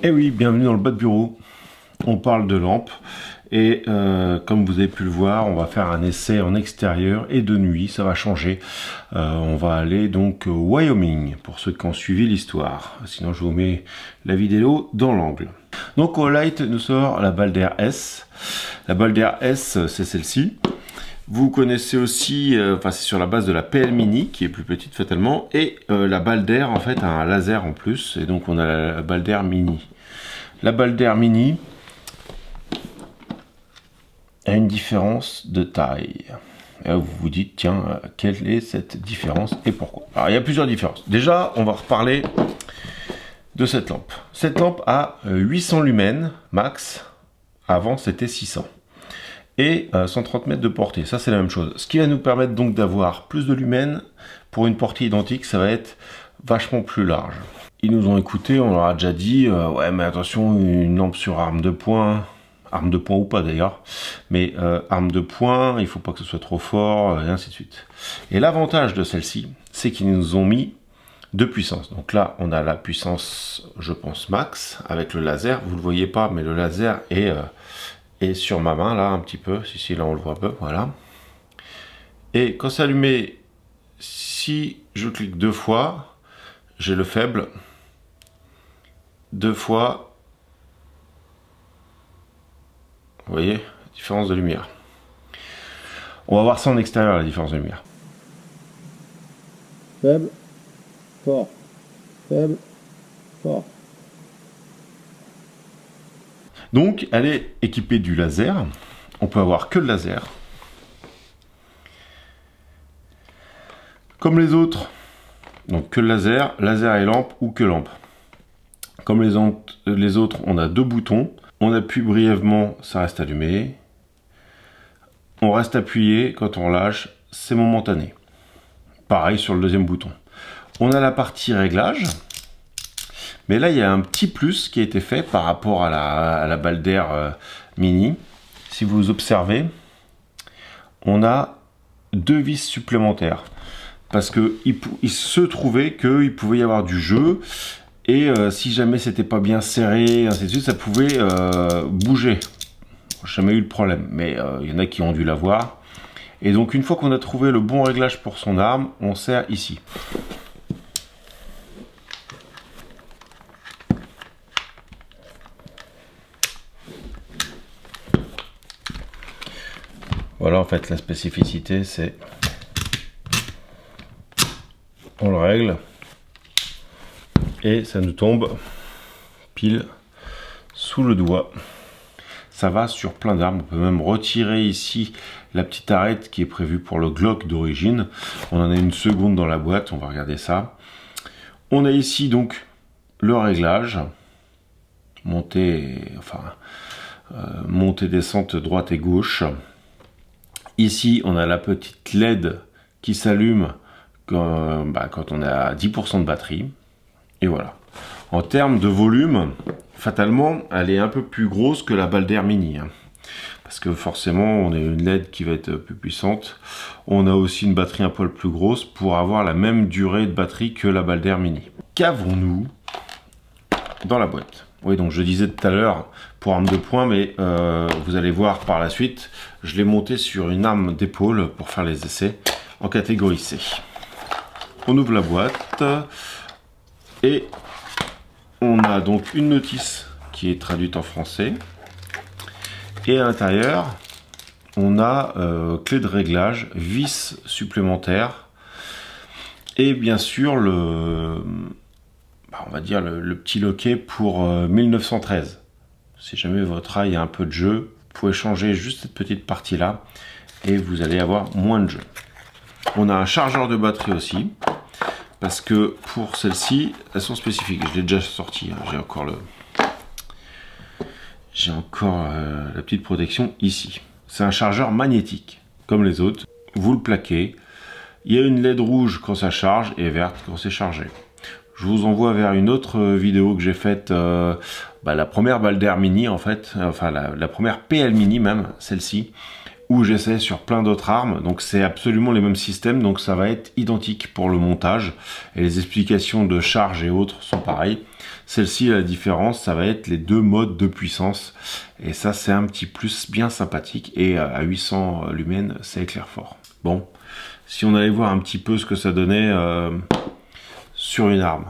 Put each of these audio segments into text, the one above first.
Eh oui, bienvenue dans le bas de bureau. On parle de lampes et comme vous avez pu le voir, on va faire un essai en extérieur et de nuit, ça va changer. On va aller donc au Wyoming pour ceux qui ont suivi l'histoire. Sinon je vous mets la vidéo dans l'angle. Donc au Light nous sort la Balder S. La Balder S, c'est celle-ci. Vous connaissez aussi, c'est sur la base de la PL Mini, qui est plus petite fatalement, et la Balder, en fait, a un laser en plus, et donc on a la Balder Mini. La Balder Mini a une différence de taille. Et là, vous vous dites, tiens, quelle est cette différence et pourquoi? Alors, il y a plusieurs différences. Déjà, on va reparler de cette lampe. Cette lampe a 800 lumens max, avant c'était 600. Et 130 mètres de portée, ça c'est la même chose. Ce qui va nous permettre donc d'avoir plus de lumens pour une portée identique, ça va être vachement plus large. Ils nous ont écouté, on leur a déjà dit, ouais mais attention, une lampe sur arme de poing ou pas d'ailleurs, mais arme de poing, il faut pas que ce soit trop fort, et ainsi de suite. Et l'avantage de celle-ci, c'est qu'ils nous ont mis deux puissances. Donc là, on a la puissance, je pense, max, avec le laser, vous le voyez pas, mais le laser est sur ma main, là, un petit peu, si là on le voit un peu, voilà. Et quand c'est allumé, si je clique deux fois, j'ai le faible, deux fois, vous voyez, différence de lumière. On va voir ça en extérieur, la différence de lumière. Faible, fort, faible, fort. Donc, elle est équipée du laser. On peut avoir que le laser. Comme les autres, donc que le laser, laser et lampe ou que lampe. Comme les autres, on a deux boutons. On appuie brièvement, ça reste allumé. On reste appuyé, quand on lâche, c'est momentané. Pareil sur le deuxième bouton. On a la partie réglage. Mais là, il y a un petit plus qui a été fait par rapport à la Balder Mini. Si vous observez, on a deux vis supplémentaires. Parce qu'il se trouvait qu'il pouvait y avoir du jeu. Et si jamais c'était pas bien serré, ainsi de suite, ça pouvait bouger. J'ai jamais eu le problème, mais il y en a qui ont dû l'avoir. Et donc une fois qu'on a trouvé le bon réglage pour son arme, on serre ici. Voilà en fait la spécificité, c'est on le règle et ça nous tombe pile sous le doigt. Ça va sur plein d'armes. On peut même retirer ici la petite arête qui est prévue pour le Glock d'origine. On en a une seconde dans la boîte, on va regarder ça. On a ici donc le réglage, montée, descente droite et gauche. Ici on a la petite LED qui s'allume quand on est à 10% de batterie. Et voilà. En termes de volume, fatalement, elle est un peu plus grosse que la Balder Mini. Parce que forcément, on a une LED qui va être plus puissante. On a aussi une batterie un poil plus grosse pour avoir la même durée de batterie que la Balder Mini. Qu'avons-nous dans la boîte? Oui, donc je disais tout à l'heure pour arme de poing, mais vous allez voir par la suite, je l'ai monté sur une arme d'épaule pour faire les essais en catégorie C. On ouvre la boîte et on a donc une notice qui est traduite en français. Et à l'intérieur, on a clé de réglage, vis supplémentaires. Et bien sûr, on va dire le petit loquet pour 1913. Si jamais votre œil a un peu de jeu, vous pouvez changer juste cette petite partie-là et vous allez avoir moins de jeu. On a un chargeur de batterie aussi. Parce que pour celle-ci, elles sont spécifiques. Je l'ai déjà sorti. Hein. J'ai encore la petite protection ici. C'est un chargeur magnétique, comme les autres. Vous le plaquez. Il y a une LED rouge quand ça charge et verte quand c'est chargé. Je vous envoie vers une autre vidéo que j'ai faite, la première Balder Mini en fait, enfin la première PL Mini même, celle-ci, ou j'essaie sur plein d'autres armes. Donc c'est absolument les mêmes systèmes, donc ça va être identique pour le montage. Et les explications de charge et autres sont pareilles. Celle-ci, la différence, ça va être les 2 modes de puissance. Et ça, c'est un petit plus bien sympathique. Et à 800 lumens, ça éclaire fort. Bon, si on allait voir un petit peu ce que ça donnait sur une arme.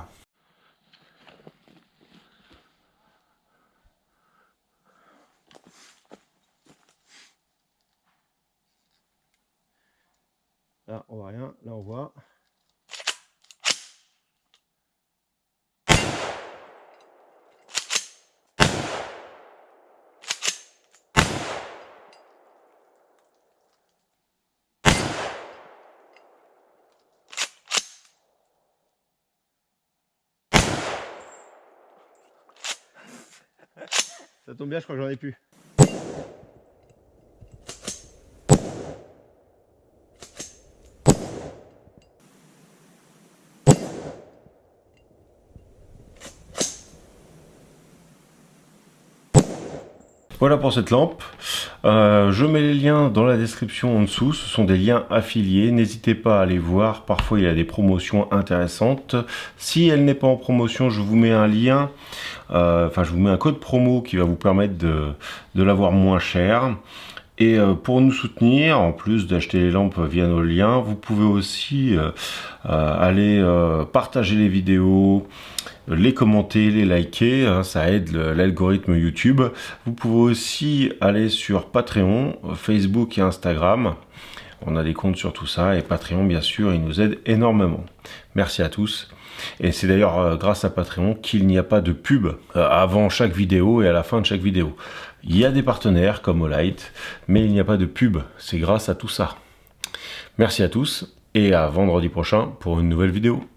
Là, on voit rien. Là, on voit. Ça tombe bien, je crois que j'en ai plus. Voilà pour cette lampe. Je mets les liens dans la description en dessous. Ce sont des liens affiliés. N'hésitez pas à aller voir. Parfois, il y a des promotions intéressantes. Si elle n'est pas en promotion, je vous mets un lien. Je vous mets un code promo qui va vous permettre de l'avoir moins cher. Et pour nous soutenir, en plus d'acheter les lampes via nos liens, vous pouvez aussi aller partager les vidéos, les commenter, les liker, hein, ça aide l'algorithme YouTube. Vous pouvez aussi aller sur Patreon, Facebook et Instagram. On a des comptes sur tout ça et Patreon, bien sûr, il nous aide énormément. Merci à tous. Et c'est d'ailleurs grâce à Patreon qu'il n'y a pas de pub avant chaque vidéo et à la fin de chaque vidéo. Il y a des partenaires comme Olight, mais il n'y a pas de pub. C'est grâce à tout ça. Merci à tous et à vendredi prochain pour une nouvelle vidéo.